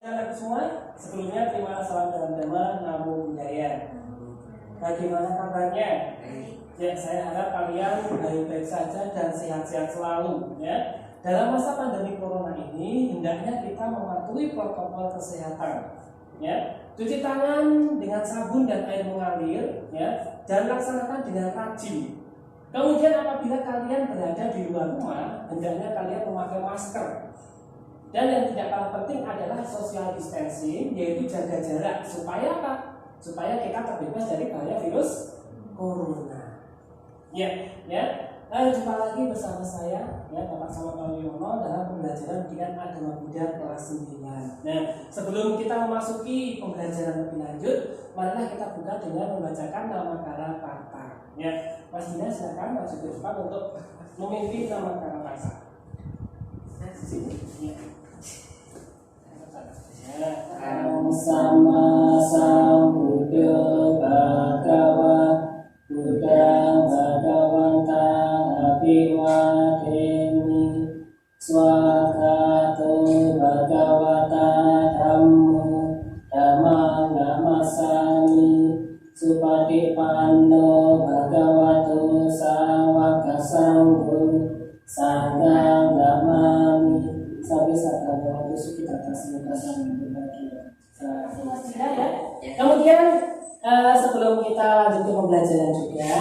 Halo semua, sebelumnya terima salam teman-teman Namo Buddhaya. Bagaimana kabarnya? Ya, saya harap kalian baik-baik saja dan sehat-sehat selalu. Ya, dalam masa pandemi corona ini, hendaknya kita mematuhi protokol kesehatan. Ya, cuci tangan dengan sabun dan air mengalir. Ya, dan laksanakan dengan rajin. Kemudian apabila kalian berada di luar rumah, hendaknya kalian memakai masker. Dan yang tidak kalah penting adalah social distancing, yaitu jaga jarak. Supaya apa? Supaya kita terbebas dari bahaya virus corona. Ya. Jumpa lagi bersama saya, ya, Bapak Samuel Wiono dalam pembelajaran pendidikan agama Buddha kelas 9. Nah, sebelum kita memasuki pembelajaran lebih lanjut, marilah kita buka dengan membacakan nama kara parta. Ya, Mas Dina silakan maju ke depan untuk memimpin nama kara parta. Sini. Ya. Sama sambuddha bhagava buddhang bhagavantang abhiwademi swakato bhagavata dhammo dhammang namasami supatipanno bhagavato sawaka sangho sanghang namami sampai sadaya waktu kita semoga saling berbagi. Kemudian sebelum kita lanjut ke pembelajaran juga,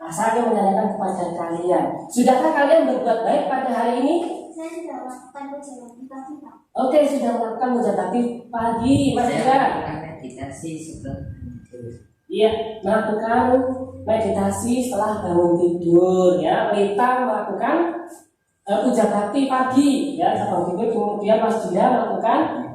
saya menanyakan kepada kalian, sudahkah kalian berbuat baik pada hari ini? Saya sudah melakukan puja bakti pagi, Pak. Oke, sudah melakukan puja bakti pagi, Mas Ira. Meditasi sebelum tidur. Iya, melakukan meditasi setelah bangun tidur, ya. Kita melakukan puja bakti pagi, ya, sebelum tidur. Kemudian Mas Dina melakukan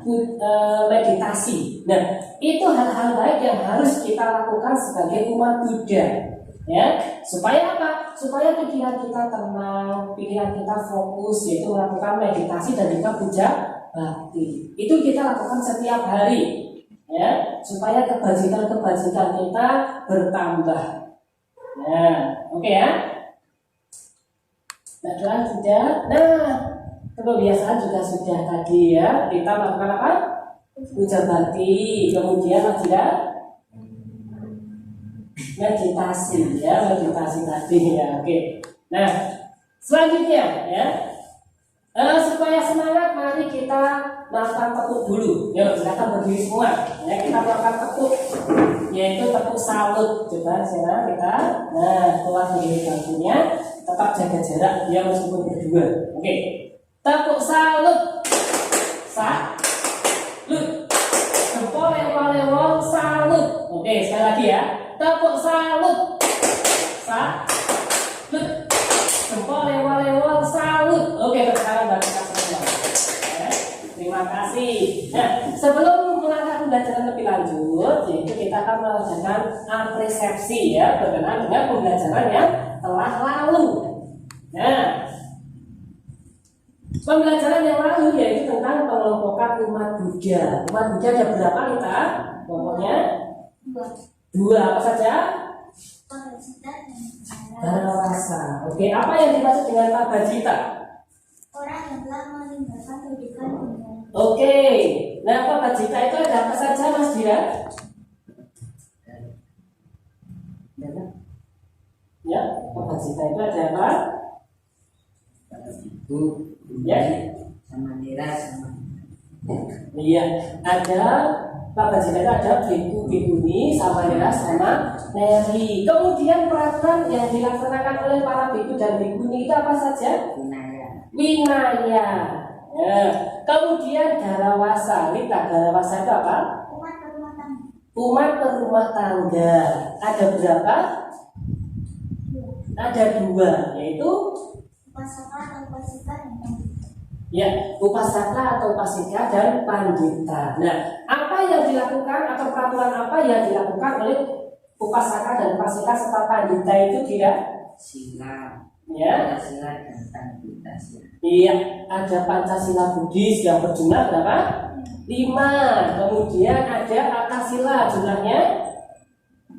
meditasi. Nah, itu hal-hal baik yang harus kita lakukan sebagai umat Buddha, ya. Supaya apa? Supaya pikiran kita tenang, pikiran kita fokus, yaitu melakukan meditasi dan juga puja bakti. Itu kita lakukan setiap hari, ya, supaya kebajikan-kebajikan kita bertambah. Nah, oke ya. Nah, sudah. Nah, kebiasaan juga sudah tadi, ya. Kita melakukan apa? Puja bakti. Kemudian tidak meditasi, ya, meditasi tadi, ya. Oke. Nah, selanjutnya, ya. Supaya semangat, mari kita melakukan tepuk dulu. Ya, silakan berdiri semua. Ya, kita melakukan tepuk, yaitu tepuk salut. Coba sekarang kita, nah, keluar dari bangkunya, tetap jaga jarak, dia meskipun berdua. Oke. Tepuk salut. Salut. Jempol lewat salut. Oke, sekali lagi ya. Tepuk salut. Salut. Jempol lewat salut. Oke, sekarang baca semua. Ya, terima kasih. Nah, sebelum melangkah pembelajaran lebih lanjut, yaitu kita akan melakukan apresiasi, ya, berkenaan dengan pembelajaran yang telah lalu. Nah, pembelajaran yang lalu yaitu tentang pengelompokan umat Buddha. Umat Buddha ada berapa kita? Pokoknya dua. Apa saja? Darawasa. Oke, apa yang dimaksud dengan Tabajita? Orang yang telah meninggalkan pendidikan dunia. Oke, nah Tabajita itu ada apa saja, Mas Dira? Ya, Tabajita itu ada apa? Ibu, Ya, sama Nira, sama iya, ada Tabajita itu ada biku, bikuni, samanera, sama neri. Kemudian peraturan yang dilaksanakan oleh para biku dan bikuni itu apa saja? Winaya. Winaya. Ya. Kemudian darawasa. Rita, darawasa itu apa? Umat berumah tangga. Umat berumah tangga. Ada berapa? Ada dua, yaitu Upasaka atau upasika dan pandita. ya, upasaka atau upasika dan pandita. Nah, apa yang dilakukan atau peraturan apa yang dilakukan oleh upasaka dan upasika serta pandita itu tidak? Sila. Ya. Sila dan pandita sila. Iya, ada Pancasila Buddhis yang berjumlah berapa? 5. Kemudian ada Akasila jumlahnya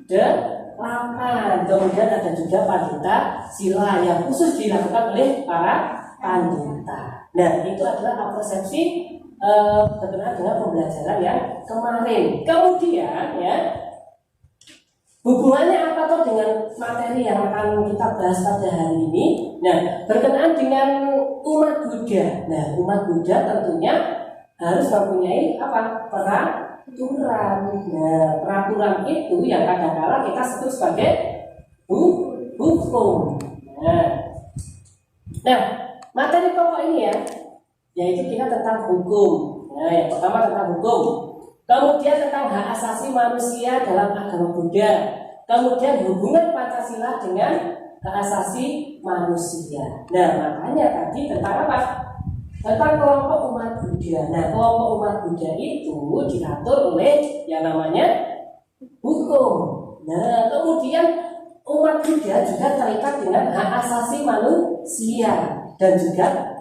8. Kemudian ada juga Pandita Sila yang khusus dilakukan oleh para pandita. Nah, itu adalah persepsi berkenaan dengan pembelajaran yang kemarin. Kemudian ya, hubungannya apa tuh dengan materi yang akan kita bahas pada hari ini? Nah, berkenaan dengan umat Buddha. Nah, umat Buddha tentunya harus mempunyai apa? Peraturan. Nah, peraturan itu yang kadang-kala kita sebut sebagai hukum. Nah, materi pokok ini ya, yaitu kita tentang hukum. Nah, yang pertama tentang hukum. Kemudian tentang hak asasi manusia dalam agama Buddha. Kemudian hubungan Pancasila dengan hak asasi manusia. Nah, makanya tadi tentang apa? Tentang kelompok umat Buddha. Nah, kelompok umat Buddha itu diatur oleh yang namanya hukum. Nah, kemudian umat Buddha juga terikat dengan hak asasi manusia dan juga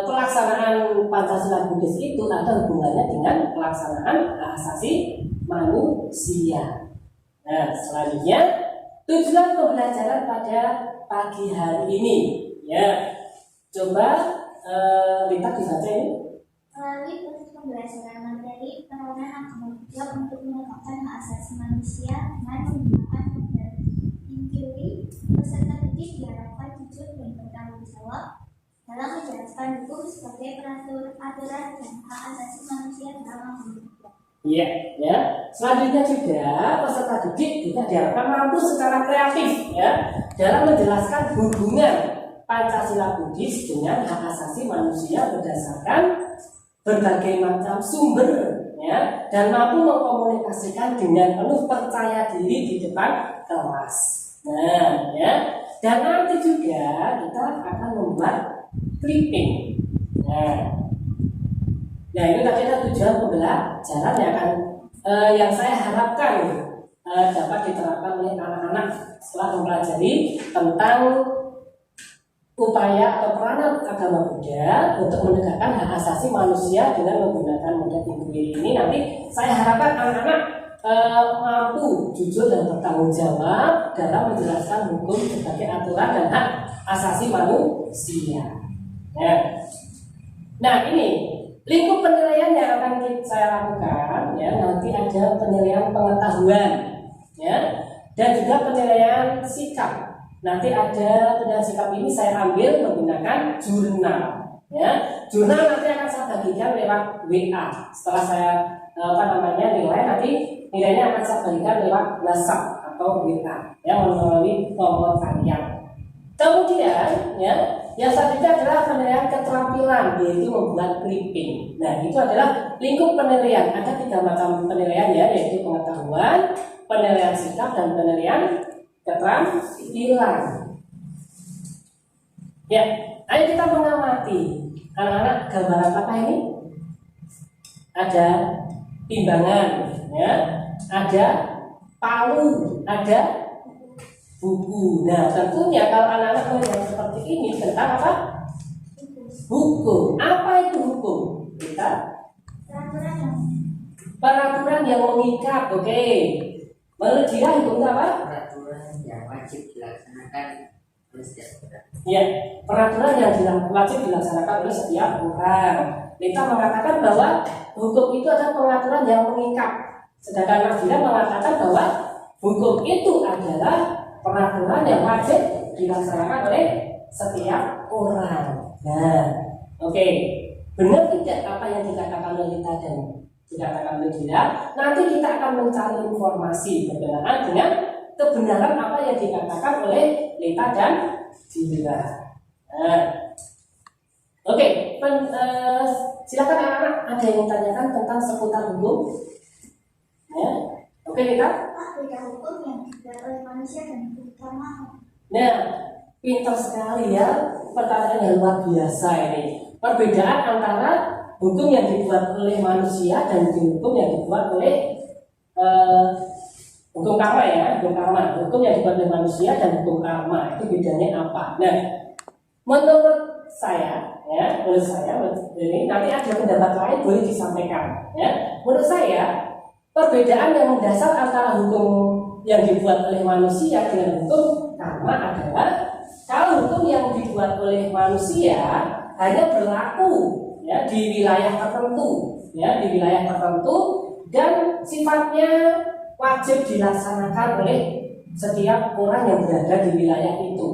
pelaksanaan Pancasila Buddhis itu ada hubungannya dengan pelaksanaan hak asasi manusia. Nah, selanjutnya tujuan pembelajaran pada pagi hari ini ya, coba Rita dibaca ini. Melalui proses pembelajaran materi penerapan agama Buddha untuk menegakkan hak asasi manusia dengan menggunakan model inquiry, peserta didik diharapkan jujur dan bertanggung jawab dalam menjelaskan hukum sebagai aturan dan hak asasi manusia dalam agama Buddha. Iya, ya. Selanjutnya juga peserta didik juga diharapkan mampu secara kreatif ya dalam menjelaskan hubungan Pancasila Buddhis dengan hak asasi manusia berdasarkan berbagai macam sumber ya, dan mampu mengkomunikasikan dengan penuh percaya diri di depan kelas. Nah, ya. Dan nanti juga kita akan membuat clipping. Nah, ini tadi ada tujuan pembelajaran yang akan yang saya harapkan dapat diterapkan oleh anak-anak setelah mempelajari tentang upaya atau peranan agama Buddha untuk menegakkan hak asasi manusia dengan menggunakan model inquiry ini. Nanti saya harapkan anak-anak mampu jujur dan bertanggung jawab dalam menjelaskan hukum sebagai aturan dan hak asasi manusia. Nah, ini lingkup penilaian yang akan saya lakukan ya, nanti ada penilaian pengetahuan ya, dan juga penilaian sikap. Nanti ada penilaian sikap ini saya ambil menggunakan jurnal ya. Jurnal nanti akan saya bagikan lewat WA. Setelah saya nilai, nanti nilainya akan saya bagikan lewat WhatsApp atau WA ya, melalui nomor kalian. Kemudian ya, yang selanjutnya adalah penilaian keterampilan, yaitu membuat clipping. Nah, itu adalah lingkup penilaian. Ada 3 macam penilaian ya, yaitu pengetahuan, penilaian sikap, dan penilaian keterampilan. Ya, ayo kita mengamati anak-anak gambar apa ini? Ada timbangan, ya, ada palu, ada buku. Nah, tentunya kalau anak-anak melihat seperti ini tentang apa? Hukum. Apa itu hukum? Peraturan yang mengikat. Oke. Menurut dia hukum itu apa? Peraturan yang wajib dilaksanakan oleh setiap orang. Ya, peraturan yang wajib dilaksanakan oleh setiap orang. Kita mengatakan bahwa hukum itu adalah peraturan yang mengikat. Sedangkan Nadira mengatakan bahwa hukum itu adalah peraturan yang wajib dilaksanakan oleh setiap orang. Nah, oke. Benar tidak apa yang dikatakan oleh Rita dan dikatakan oleh Dira? Nanti kita akan mencari informasi berkenaan dengan kebenaran apa yang dikatakan oleh Rita dan Dira. Nah, oke. Silakan anak-anak, ada yang tanyakan tentang seputar hukum? Ya, oke Rita. Beda hukum yang dibuat oleh manusia dan hukum karma. Nah, pintar sekali ya, pertanyaan yang luar biasa ini. Perbedaan antara hukum yang dibuat oleh manusia dan hukum yang dibuat oleh hukum karma ya, hukum karma. Hukum yang dibuat oleh manusia dan hukum karma itu bedanya apa? Nah, menurut saya ya, ini nanti ada pendapat lain boleh disampaikan ya. Menurut saya perbedaan yang mendasar antara hukum yang dibuat oleh manusia dengan hukum karma adalah kalau hukum yang dibuat oleh manusia hanya berlaku ya di wilayah tertentu, ya di wilayah tertentu, dan sifatnya wajib dilaksanakan oleh setiap orang yang berada di wilayah itu.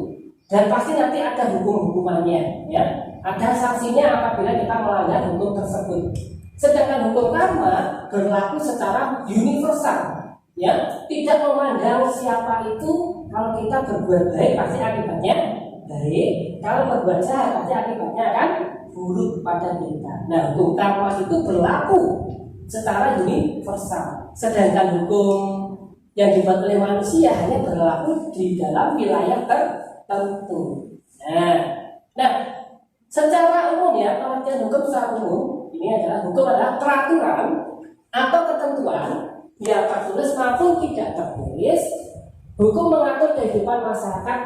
Dan pasti nanti ada hukum-hukumannya, ya. Ada sanksinya apabila kita melanggar hukum tersebut. Sedangkan hukum karma berlaku secara universal, ya, tidak memandang siapa itu. Kalau kita berbuat baik pasti akibatnya baik, kalau berbuat jahat pasti akibatnya akan buruk pada kita. Nah, hukum karma itu berlaku secara universal. Sedangkan hukum yang dibuat oleh manusia hanya berlaku di dalam wilayah tertentu. Nah, secara umum ya, pengertian hukum secara umum ini adalah peraturan atau ketentuan yang tertulis maupun tidak tertulis. Hukum mengatur kehidupan masyarakat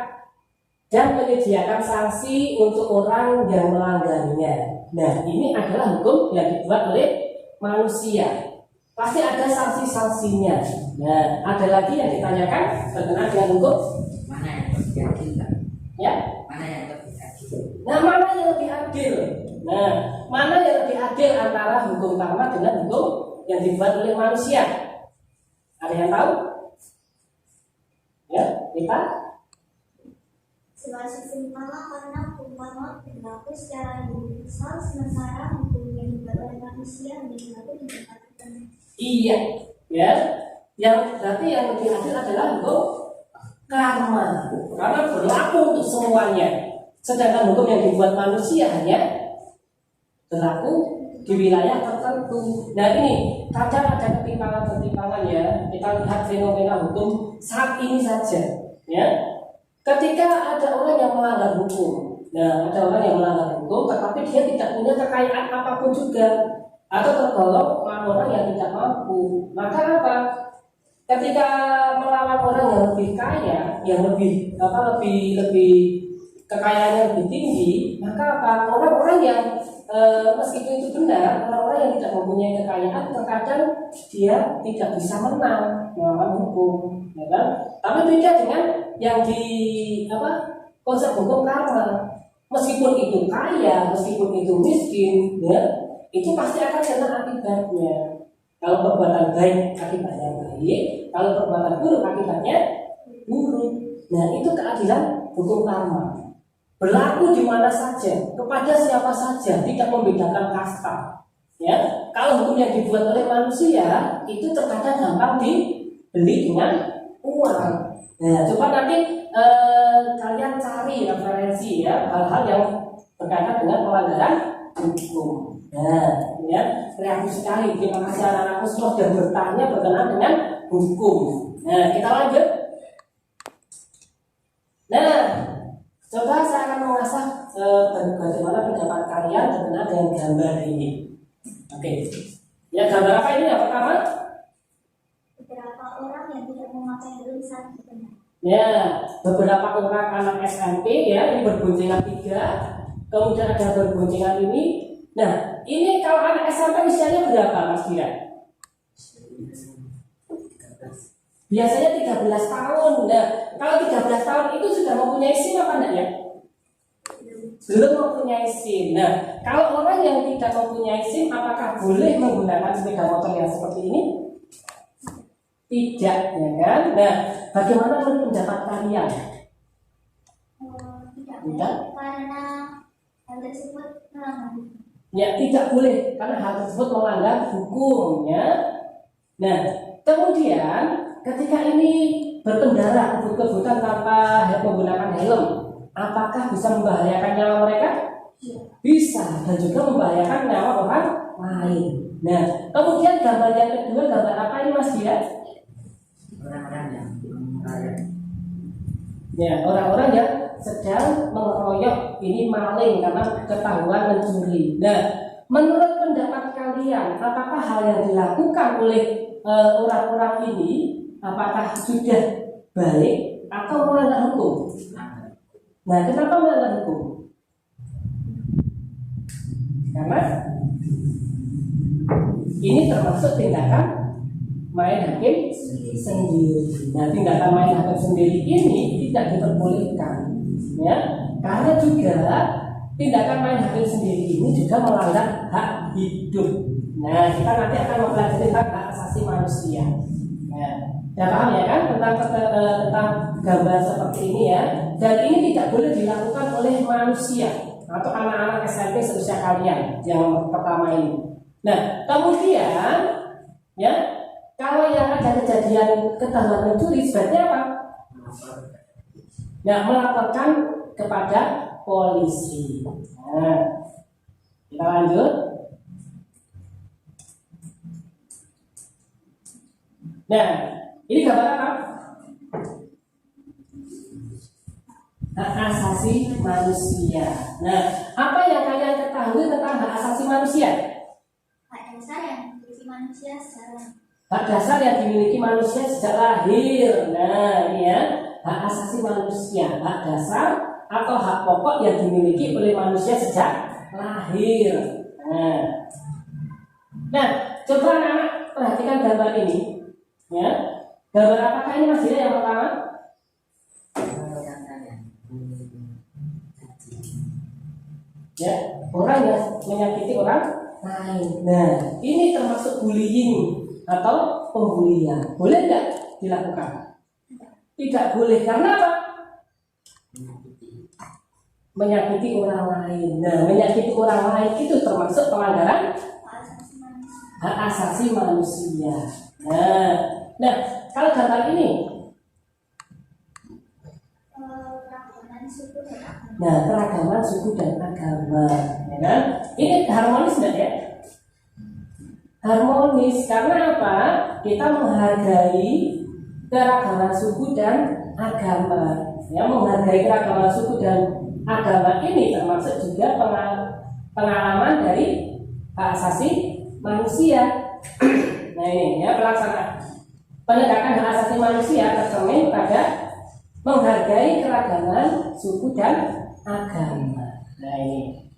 dan menyediakan sanksi untuk orang yang melanggarnya. Nah, ini adalah hukum yang dibuat oleh manusia. Pasti ada sanksi-sanksinya. Nah, ada lagi yang ditanyakan berkenaan dengan hukum Mana yang lebih adil, Pak? ya? Mana yang lebih adil? Nah, mana yang lebih adil? Nah, mana yang lebih adil antara hukum karma dengan hukum yang dibuat oleh manusia? Ada yang tahu? Ya, kita Situasi sempurna karena hukum karma berlaku secara universal, sementara hukum yang dibuat oleh manusia berlaku di tempat tertentu. iya, ya. Yang berarti yang lebih adil adalah hukum karma, karena berlaku untuk semuanya. Sedangkan hukum yang dibuat manusia hanya berlaku di wilayah tertentu. Nah, ini kadang ada ketimpangan-ketimpangan ya. Kita lihat fenomena hukum saat ini saja, ya. Ketika ada orang yang melanggar hukum, nah ada orang yang melanggar hukum, tetapi dia tidak punya kekayaan apapun juga, atau tergolong orang yang tidak mampu, maka apa? Ketika melawan orang yang lebih kaya, yang lebih kekayaannya lebih tinggi, maka apa? Orang-orang yang meskipun itu benar, orang-orang yang tidak mempunyai kekayaan terkadang dia tidak bisa menang melawan hukum, ya kan? Tapi beda dengan yang di konsep hukum karma. Meskipun itu kaya, meskipun itu miskin, ya, itu pasti akan kena akibatnya. Kalau perbuatan baik akibatnya baik, kalau perbuatan buruk akibatnya buruk. Nah, itu keadilan hukum karma. Berlaku di mana saja, kepada siapa saja, tidak membedakan kasta. Ya, kalau hukum yang dibuat oleh manusia itu terkadang gampang dibeli dengan uang. Nah, coba nanti kalian cari referensi ya hal-hal yang berkaitan dengan pelanggaran hukum. Nah, ya, kreatif sekali. Terima kasih anak-anakku semua sudah bertanya berkenaan dengan hukum. Nah, kita lanjut. Nah, coba saya akan mengasah bagaimana pendapat kalian berkenaan dengan gambar ini. Oke. Ya, gambar apa ini? Yang pertama? Beberapa orang yang tidak memakai helm saat berkendara. Ya, beberapa orang anak SMP ya, ini berboncengan 3. Kemudian ada berboncengan ini. Nah, ini kalau anak SMP usianya berapa, Mas Dira? Biasanya 13 tahun. Nah, kalau 13 tahun itu sudah mempunyai SIM apa enggak ya? Belum mempunyai SIM. Nah, kalau orang yang tidak mempunyai SIM, apakah boleh menggunakan sepeda motor yang seperti ini? Tidak, ya kan? Nah, bagaimana menurut pendapat kalian? Tidak boleh karena hal tersebut melanggar hukum. Ya, tidak boleh karena hal tersebut melanggar hukum, ya. Nah, kemudian ketika ini berkendara kebut-kebutan tanpa menggunakan helm, apakah bisa membahayakan nyawa mereka? Bisa, dan juga membahayakan nyawa orang lain. Nah, kemudian gambar yang kedua, gambar apa ini, Mas Dia? Orang-orang yang mengeroyok. Ya, orang-orang yang sedang mengeroyok, ini maling karena ketahuan mencuri. Nah, menurut pendapat kalian, apakah hal yang dilakukan oleh orang-orang ini apakah sudah baik atau melanggar hukum? Nah, kenapa melanggar hukum? Karena ini termasuk tindakan main hakim sendiri. Nah, tindakan main hakim sendiri ini tidak diperbolehkan, ya, karena juga tindakan main hakim sendiri ini juga melanggar hak hidup. Nah, kita nanti akan mempelajari tentang hak asasi manusia. Nah, ya paham ya kan tentang gambar seperti ini ya. Dan ini tidak boleh dilakukan oleh manusia atau anak-anak SMP seusia kalian yang pertama ini. Nah, kemudian ya, kalau yang ada kejadian ketahuan mencuri sebaiknya apa? Nah, melaporkan kepada polisi. Nah, kita lanjut. Nah, ini gambar apa? Hak asasi manusia. Nah, apa yang kalian ketahui tentang hak asasi manusia? Hak dasar yang dimiliki manusia secara Hak dasar yang dimiliki manusia sejak lahir. Nah, ini ya, hak asasi manusia, hak dasar atau hak pokok yang dimiliki oleh manusia sejak lahir. Nah, coba anak-anak perhatikan gambar ini. Ya, gambar apakah ini Mas Dira yang pertama? Ya, orang yang menyakiti orang lain. Nah, ini termasuk bullying atau pembulian. Boleh nggak dilakukan? Tidak boleh. Karena apa? Menyakiti orang lain. Nah, menyakiti orang lain itu termasuk pelanggaran hak asasi manusia. Nah, kalau gambar ini, keragaman suku dan agama. nah keragaman suku dan agama, ya kan? Ini harmonis nggak ya? Harmonis karena apa? Kita menghargai keragaman suku dan agama. Ya, menghargai keragaman suku dan agama ini termasuk juga pengalaman dari hak asasi manusia. Nah ini ya, pelaksanaan penegakan hak asasi manusia tercermin pada menghargai keragaman suku dan agama. Nah ini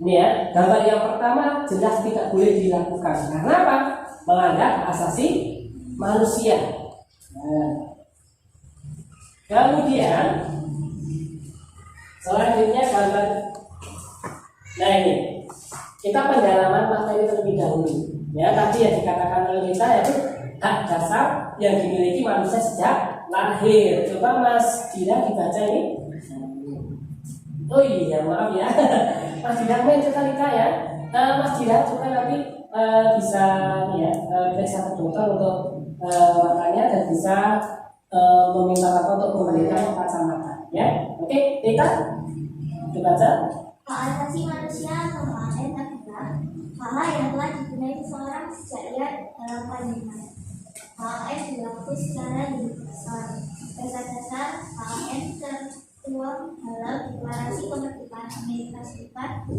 ya, gambar yang pertama jelas tidak boleh dilakukan. Karena apa? Melanggar hak asasi manusia. Nah, kemudian selanjutnya gambar. Nah ini, kita pendalaman materi terlebih dahulu. Ya, tadi yang dikatakan oleh kita yaitu hak dasar yang dimiliki manusia sejak lahir. Coba Mas Dira dibaca ini. Oh iya, maaf ya. Mas Dira main sekali ya. Mas Dira coba nanti bisa ya periksa ke dokter untuk matanya dan bisa meminta Bapak untuk memberikan kacamata. Ya, oke, kita dibaca. Hak asasi manusia atau HAM adalah hak yang telah digunai seseorang sejak ia dalam kandungan. HAM dilakukan secara universal. Dasar-dasar HAM tertuang dalam Deklarasi Kemerdekaan Amerika Serikat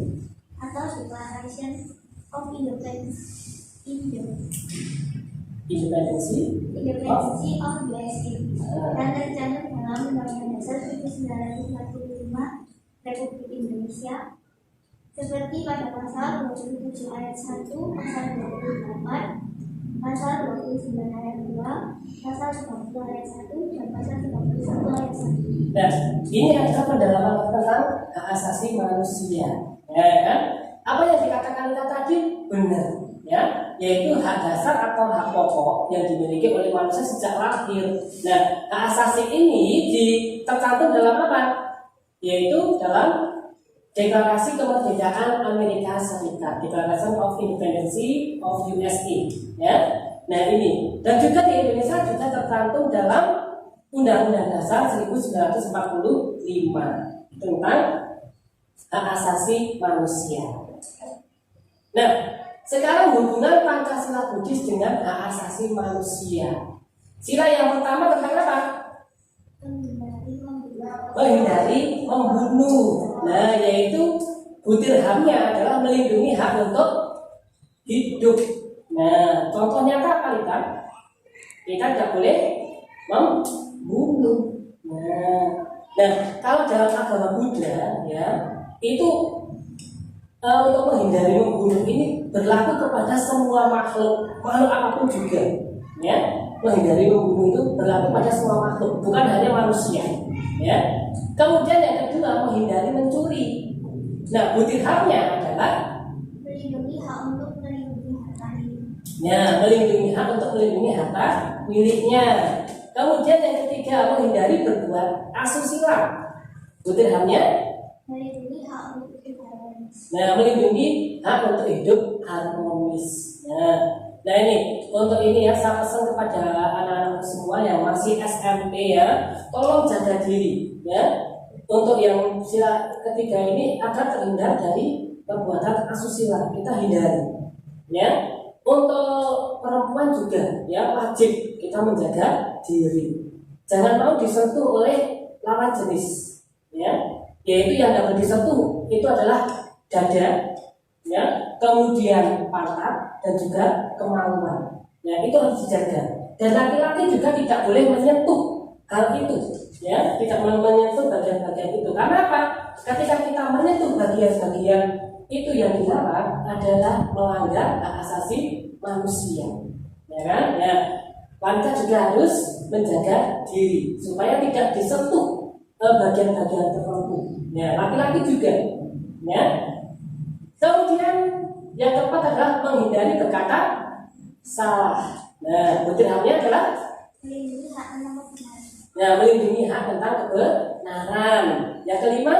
atau Declaration of Independence of USA dan tercantum dalam Undang-Undang Dasar 1945 Republik Indonesia seperti pada pasal 27 ayat 1, pasal 28, pasal 29 ayat 2, pasal 30 ayat 1, dan pasal 31 ayat 1. Nah, ini adalah pendalaman tentang hak asasi manusia. Ya, kan? Apa yang dikatakan kita tadi benar, ya, yaitu hak dasar atau hak pokok yang dimiliki oleh manusia sejak lahir. Nah, hak asasi ini tercantum dalam apa? Yaitu dalam Deklarasi Kemerdekaan Amerika Serikat, Declaration of Independence of USA. Ya, nah ini dan juga di Indonesia juga tercantum dalam Undang-Undang Dasar 1945 tentang hak asasi manusia. Nah, sekarang hubungan Pancasila Buddhis dengan hak asasi manusia. Sila yang pertama tentang apa? Menghindari membunuh. Nah, yaitu butir hamnya adalah melindungi hak untuk hidup. Nah, contohnya apa kita? Kita tidak boleh membunuh. Nah, kalau dalam agama Buddha ya, itu untuk menghindari membunuh ini berlaku kepada semua makhluk apapun juga. Ya, menghindari membunuh itu berlaku pada semua makhluk, bukan hanya manusia. Ya. Kemudian yang kedua, menghindari mencuri. Nah, butir haknya adalah melindungi hak untuk melindungi harta milik. ya, melindungi hak untuk melindungi harta miliknya. Kemudian yang ketiga, menghindari berbuat asusila. Butir haknya Melindungi hak untuk hidup harmonis. nah, melindungi hak untuk hidup harmonis. Nah ini untuk ini ya, saya pesan kepada anak-anak semua yang masih SMP ya, tolong jaga diri ya. Untuk yang sila ketiga ini agar terhindar dari perbuatan asusila, kita hindari ya. Untuk perempuan juga ya, wajib kita menjaga diri, jangan mau disentuh oleh lawan jenis ya, yaitu yang dapat disentuh itu adalah dada ya, kemudian pantat dan juga kemaluan. Ya, itu harus dijaga. Dan laki-laki juga tidak boleh menyentuh hal itu, ya, tidak boleh menyentuh bagian-bagian itu. Karena apa? Ketika kita menyentuh bagian-bagian itu yang dilarang adalah melanggar hak asasi manusia. Ya kan? Ya. Wanita juga harus menjaga diri supaya tidak disentuh bagian-bagian tertentu. Ya, laki-laki juga. Ya. Kemudian yang keempat adalah menghindari berkata salah. Nah, butir haknya adalah Melindungi hak tentang kebenaran. nah, melindungi hak tentang kebenaran. Yang kelima,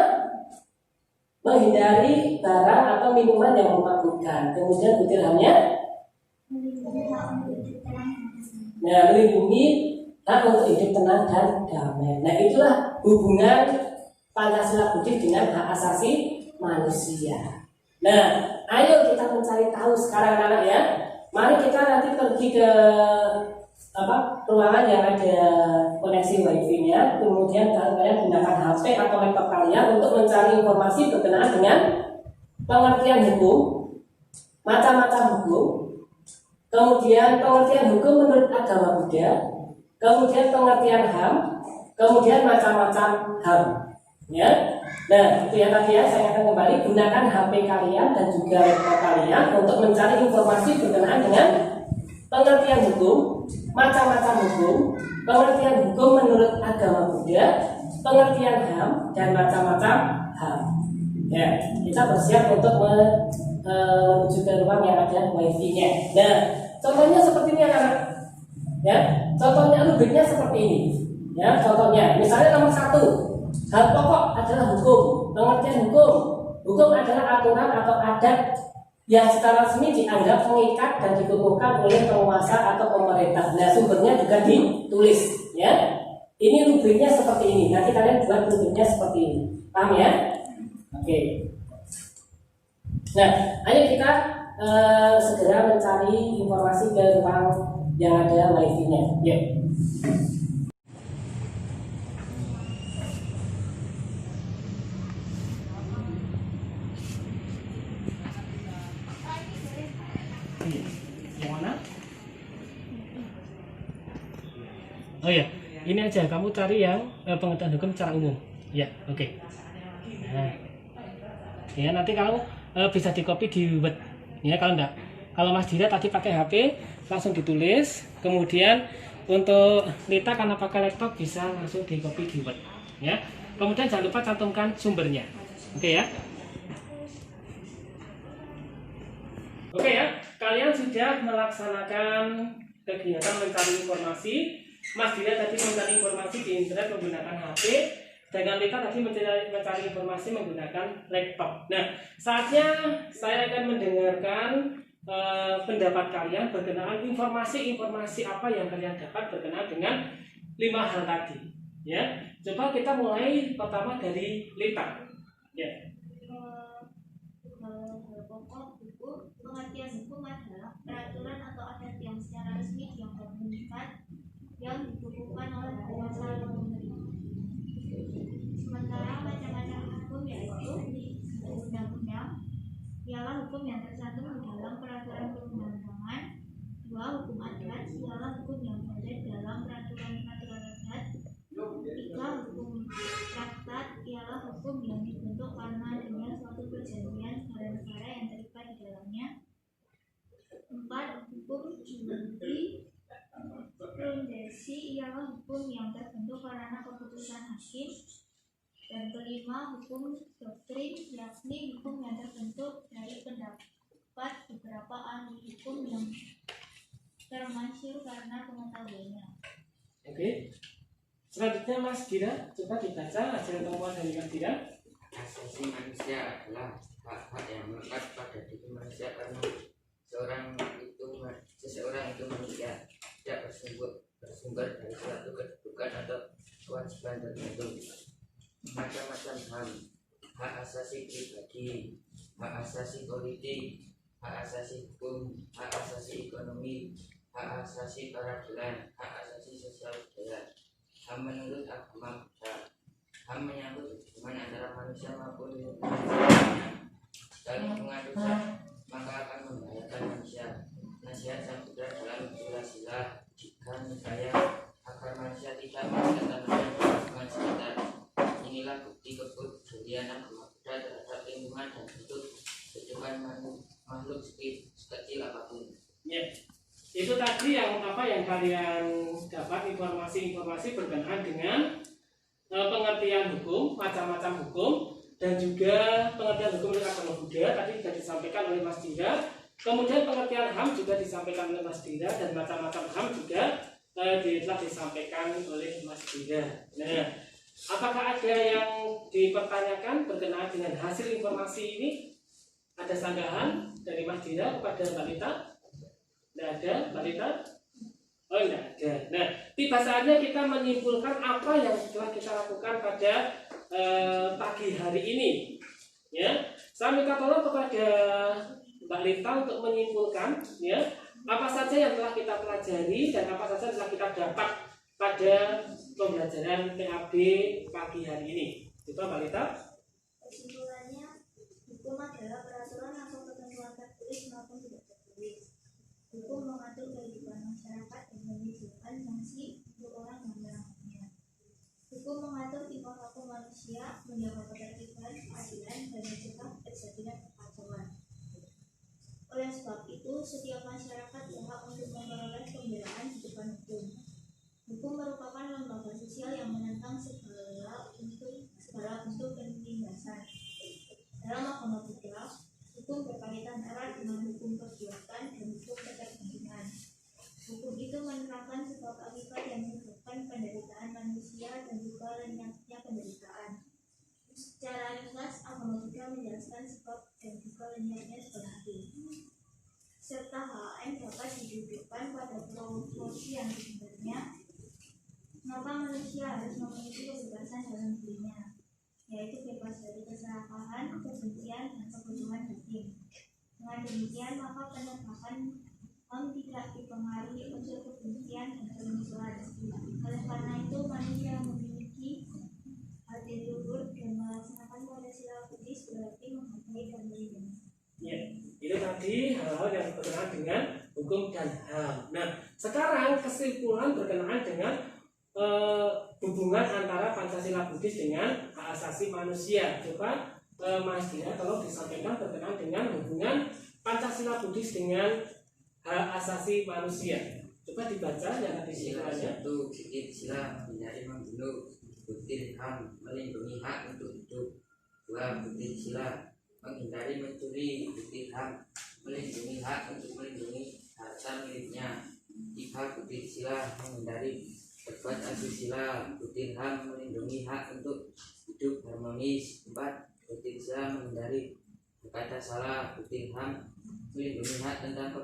menghindari barang atau minuman yang memabukkan. Kemudian butir haknya Melindungi hak untuk hidup tenang. nah, melindungi hak untuk hidup tenang dan damai. Nah, itulah hubungan Pancasila Budi dengan hak asasi manusia. Nah, ayo kita mencari tahu sekarang anak ya. Mari kita nanti pergi ke ruangan yang ada koneksi wifi-nya. Kemudian kalian gunakan HP atau laptop kalian untuk mencari informasi berkenaan dengan pengertian hukum, macam-macam hukum, kemudian pengertian hukum menurut agama Buddha, kemudian pengertian HAM, kemudian macam-macam HAM. Ya. Nah, itu ya tadi ya, saya akan kembali gunakan HP kalian dan juga laptop kalian untuk mencari informasi berkenaan dengan pengertian hukum, macam-macam hukum, pengertian hukum menurut agama Buddha, pengertian HAM dan macam-macam HAM. Ya, kita bersiap untuk menuju ke ruang yang ada wifi-nya. Nah, contohnya seperti ini anak-anak. Ya, contohnya rubriknya seperti ini. Ya, contohnya, misalnya nomor 1. Hal pokok adalah hukum. Pengertian hukum. Hukum adalah aturan atau adat yang secara resmi dianggap mengikat dan dikukuhkan oleh penguasa atau pemerintah. Nah, sumbernya juga ditulis. Ya, ini rubriknya seperti ini. Nanti kalian buat rubriknya seperti ini. Paham ya? Oke. Nah, ayo kita segera mencari informasi ke ruang yang ada wifi-nya. Yuk. Yang mana? Oh ya, ini aja. Kamu cari yang pengetahuan hukum secara umum. Ya, oke. Nah, ya nanti kamu bisa di copy di Word. Ya, kalau enggak, kalau Mas Dira tadi pakai HP langsung ditulis. Kemudian untuk Lita karena pakai laptop bisa langsung di copy di Word. Ya, kemudian jangan lupa cantumkan sumbernya. Oke ya. Oke ya, kalian sudah melaksanakan kegiatan mencari informasi. Mas Dira tadi mencari informasi di internet menggunakan HP, dengan Lita tadi mencari informasi menggunakan laptop. Nah, saatnya saya akan mendengarkan pendapat kalian berkenaan informasi apa yang kalian dapat berkenaan dengan 5 hal tadi. Ya, coba kita mulai pertama dari Lita. Ya. Pokok hukum, pengertian hukum adalah peraturan atau adat yang secara resmi dianggap mengikat yang dikukuhkan oleh penguasa atau pemerintah. Sementara macam-macam hukum yaitu undang-undang ialah hukum yang tercantum di dalam peraturan perundang-undangan. 2. Hukum adat ialah hukum yang berada dalam peraturan-peraturan adat. 3. Hukum traktat ialah hukum yang dibentuk karena adanya suatu perjanjian negara-negara yang terlibat di dalamnya. 4. Hukum juridis Prudensi ialah hukum yang terbentuk karena keputusan hakim. Dan kelima, hukum doktrin, yakni hukum yang terbentuk dari pendapat beberapa ahli hukum yang termasyhur karena pengetahuannya. Oke. Selanjutnya Mas Dira, coba dibaca hasil temuan dari Mas Dira. Asasi manusia adalah hak-hak yang melekat pada diri manusia karena seseorang itu manusia tidak bersumber dari suatu kedudukan atau kewajiban tertentu. Macam-macam HAM, hak asasi pribadi, hak asasi politik, hak asasi hukum, hak asasi ekonomi, hak asasi peradilan, hak asasi sosial budaya. HAM menurut agama Buddha. HAM menyangkut hubungan antara manusia maupun lingkungannya. Jika lingkungan rusak, maka akan membahayakan manusia. Nasihat Sang Buddha dalam sila-sila Nikaya agar manusia tidak merugikan lingkungan sekitar. Inilah bukti kepedulian agama Buddha terhadap lingkungan dan bentuk kehidupan makhluk sekecil apapun. Ya, itu tadi yang kalian dapat informasi-informasi berkenaan dengan pengertian hukum, macam-macam hukum, dan juga pengertian hukum menurut agama Buddha tadi sudah disampaikan oleh Mas Dira. Kemudian pengertian HAM juga disampaikan oleh Mas Dira, dan macam-macam HAM juga telah disampaikan oleh Mas Dira. Nah, apakah ada yang dipertanyakan berkenaan dengan hasil informasi ini? Ada sanggahan dari Mas Dira kepada Mbak Lita? Tidak ada, Mbak Lita? Oh, tidak ada. Nah, tiba saatnya kita menyimpulkan apa yang telah kita lakukan pada pagi hari ini. Ya, saya minta tolong kepada Mbak Lita untuk menyimpulkan, ya, apa saja yang telah kita pelajari dan apa saja yang telah kita dapat pada pembelajaran PAB pagi hari ini. Coba Mbak Lita. Kesimpulannya, hukum adalah peraturan atau ketentuan tertulis maupun tidak tertulis. Hukum mengatur kehidupan masyarakat dan menyediakan sanksi untuk orang yang melanggarnya. Hukum mengatur tingkah laku manusia, menjaga ketertiban, keadilan, dan mencegah terjadinya kekacauan. Oleh sebab itu, setiap masyarakat berhak untuk memperoleh pembelaan di depan hukum. Hukum merupakan lembaga sosial yang menentang segala bentuk penindasan. Dalam agama Buddha, hukum berkaitan erat dengan hukum perbuatan dan hukum keterbandingan. Hukum itu menerapkan sebab akibat yang menyebabkan penderitaan manusia dan juga lenyapnya penderitaan. Secara ringkas, agama Buddha menjelaskan sebab dan juga lenyapnya sebab itu, serta HAM dapat didudukkan pada proporsi yang sebenarnya. Maka manusia harus memiliki kebebasan dalam dirinya, yaitu bebas dari keserakahan, kebencian, dan kebutuhan batin. Dengan demikian, maka penegakan HAM tidak dipengaruhi unsur kebencian dan kemusuhan. Oleh karena itu, manusia memiliki hati luhur dan melaksanakan Pancasila Buddhis berarti menghargai dan melindungi. Ya, itu tadi hal-hal yang berkenaan dengan hukum dan HAM. Nah, sekarang kesimpulan berkenaan dengan hubungan antara Pancasila Buddhis dengan hak asasi manusia. Coba Mas Dira tolong disampaikan berkenaan dengan hubungan Pancasila Buddhis dengan hak asasi manusia. Coba dibaca yang tadi Sila kesimpulannya. 1, sila menghindari membunuh. Butir HAM melindungi hak untuk hidup. 2, butir sila menghindari mencuri. Butir HAM melindungi hak untuk melindungi harta miliknya. 3, butir sila menghindari berbuat asusila. Butir HAM melindungi hak untuk hidup harmonis. 4, butir sila menghindari berkata salah. Butir HAM melindungi hak tentang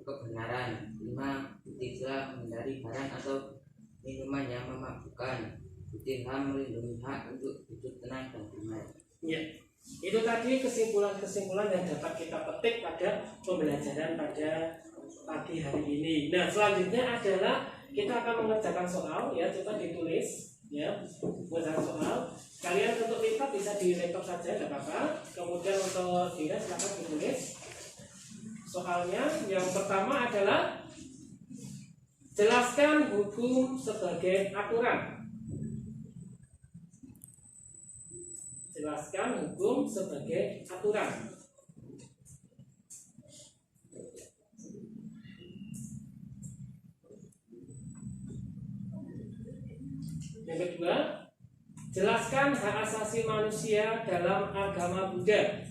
kebenaran. 5, butir sila menghindari barang atau minuman yang memabukkan. Butir HAM melindungi hak untuk hidup tenang dan damai. Ya, itu tadi kesimpulan-kesimpulan yang dapat kita petik pada pembelajaran pada pagi hari ini. Nah, selanjutnya adalah kita akan mengerjakan soal, ya, coba ditulis, ya, mengerjakan soal. Kalian untuk lipat bisa di laptop saja, tidak apa-apa. Kemudian untuk Dira silakan ditulis soalnya. Yang pertama adalah jelaskan hukum sebagai aturan. Jelaskan hukum sebagai aturan. Yang kedua, jelaskan hak asasi manusia dalam agama Buddha.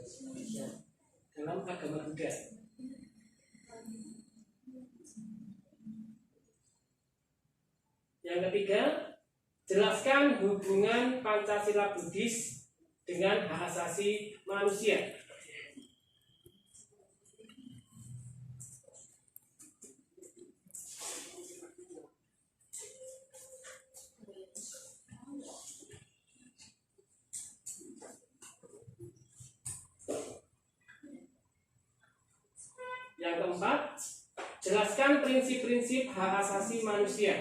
asasi manusia. Dalam agama Buddha. Yang ketiga, jelaskan hubungan Pancasila Buddhis dengan hak asasi manusia. Yang keempat, jelaskan prinsip-prinsip hak asasi manusia.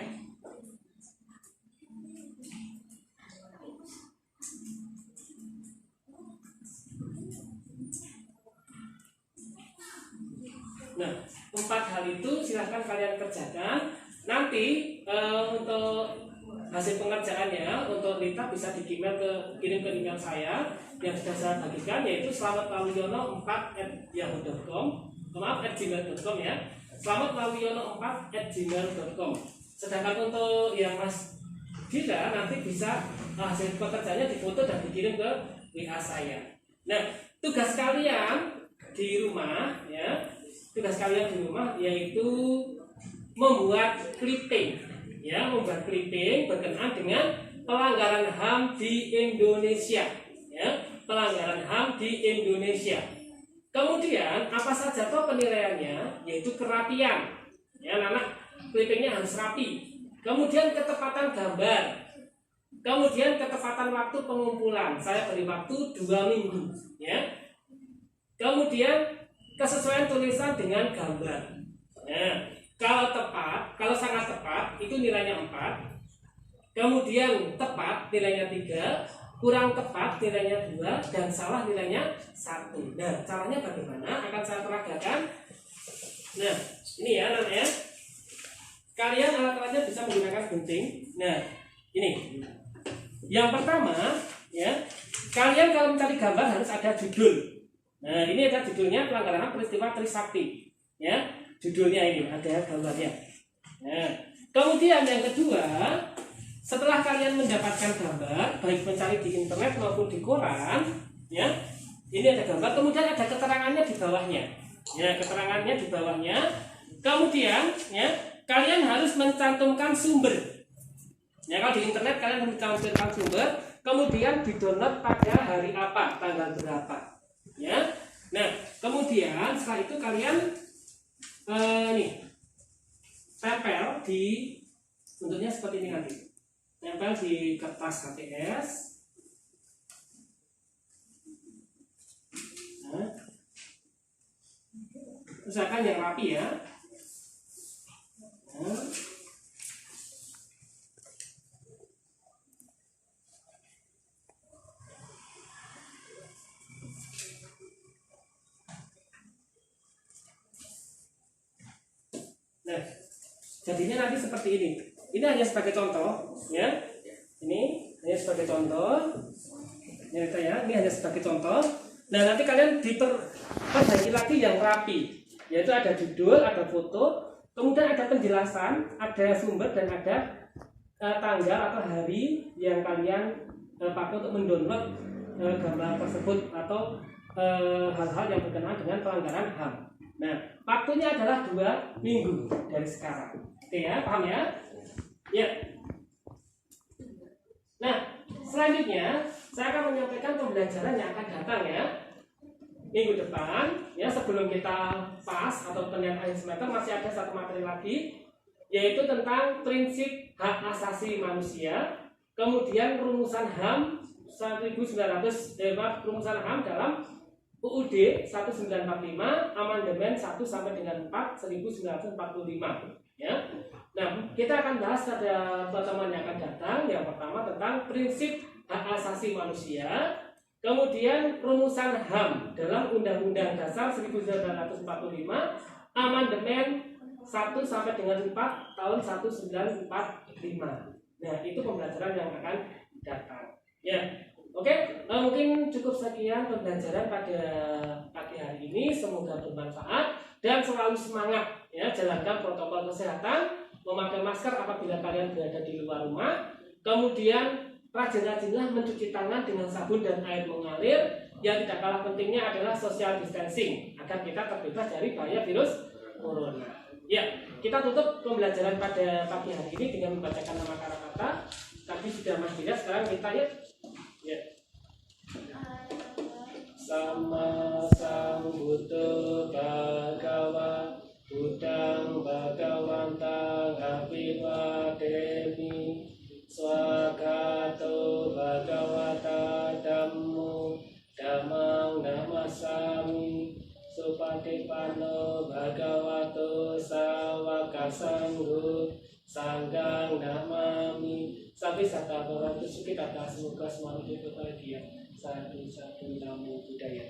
Nah, 4 hal itu silahkan kalian kerjakan. Nanti untuk hasil pengerjaannya untuk Lita bisa kirim ke email saya yang sudah saya bagikan, yaitu slametlaluyono4@yahoo.com, @gmail.com ya. slametlaluyono4@gmail.com. Sedangkan untuk yang Mas Dida nanti bisa hasil pekerjaannya difoto dan dikirim ke WA saya. Nah, tugas kalian di rumah ya. Tugas kalian di rumah yaitu membuat clipping, ya, membuat clipping berkenaan dengan pelanggaran HAM di Indonesia, ya, pelanggaran HAM di Indonesia. Kemudian apa saja toh penilaiannya, yaitu kerapian, ya, anak clippingnya harus rapi. Kemudian ketepatan gambar, kemudian ketepatan waktu pengumpulan. Saya beri waktu 2 minggu, ya. Kemudian kesesuaian tulisan dengan gambar. Nah, kalau tepat, kalau sangat tepat itu nilainya 4. Kemudian tepat nilainya 3, kurang tepat nilainya 2, dan salah nilainya 1. Nah, caranya bagaimana? Akan saya peragakan. Nah, ini ya namanya. Kalian alat-alatnya bisa menggunakan gunting. Nah, ini. Yang pertama, ya, kalian kalau mencari gambar harus ada judul. Nah, ini ada judulnya pelanggaran HAM peristiwa Trisakti. Ya, judulnya ini ada gambarnya. Nah, kemudian yang kedua, setelah kalian mendapatkan gambar, baik mencari di internet maupun di koran, ya, ini ada gambar. Kemudian ada keterangannya di bawahnya. Ya, keterangannya di bawahnya. Kemudian, ya, kalian harus mencantumkan sumber. Ya, kalau di internet kalian harus mencantumkan sumber. Kemudian di-download pada hari apa, tanggal berapa. Ya, nah kemudian setelah itu kalian tempel di, bentuknya seperti ini nanti, tempel di kertas HTS. Nah, usahakan yang rapi ya. Nah, nah, jadinya nanti seperti ini. Ini hanya sebagai contoh, ya. Ini hanya sebagai contoh. Ya, ini hanya sebagai contoh. Nah, nanti kalian diperbaiki lagi yang rapi, yaitu ada judul, ada foto, kemudian ada penjelasan, ada sumber, dan ada tanggal atau hari yang kalian pakai untuk mendownload gambar tersebut atau hal-hal yang berkenaan dengan pelanggaran HAM. Nah, waktunya adalah 2 minggu dari sekarang. Oke ya, paham ya? Ya. Nah, selanjutnya saya akan menyampaikan pembelajaran yang akan datang ya. Minggu depan, ya, sebelum kita pas atau penilaian akhir semester masih ada satu materi lagi, yaitu tentang prinsip hak asasi manusia, kemudian rumusan HAM rumusan HAM dalam UUD 1945 amandemen 1 sampai dengan 4 1945, ya. Nah, kita akan bahas pada pertemuan yang akan datang. Yang pertama tentang prinsip hak asasi manusia, kemudian rumusan HAM dalam Undang-Undang Dasar 1945 amandemen 1 sampai dengan 4 tahun 1945. Nah, itu pembelajaran yang akan datang. Ya. Oke, mungkin cukup sekian pembelajaran pada pagi hari ini. Semoga bermanfaat dan selalu semangat ya, jalankan protokol kesehatan, memakai masker apabila kalian berada di luar rumah. Kemudian rajin-rajinlah mencuci tangan dengan sabun dan air mengalir. Yang tidak kalah pentingnya adalah social distancing agar kita terbebas dari bahaya virus corona. Ya, kita tutup pembelajaran pada pagi hari ini dengan membacakan nama kata-kata. Tadi sudah Mas Dira, sekarang kita ya. Sama sambuto bhagawa budang bhagawantang abiwademi swagato bhagawata dhammo dhammang namasami supatipano bhagavato sawaka sanggo sanggang namami. Sampai sata bhavantu sukitata, semoga semua hidup bahagia. Satu namo buddhaya.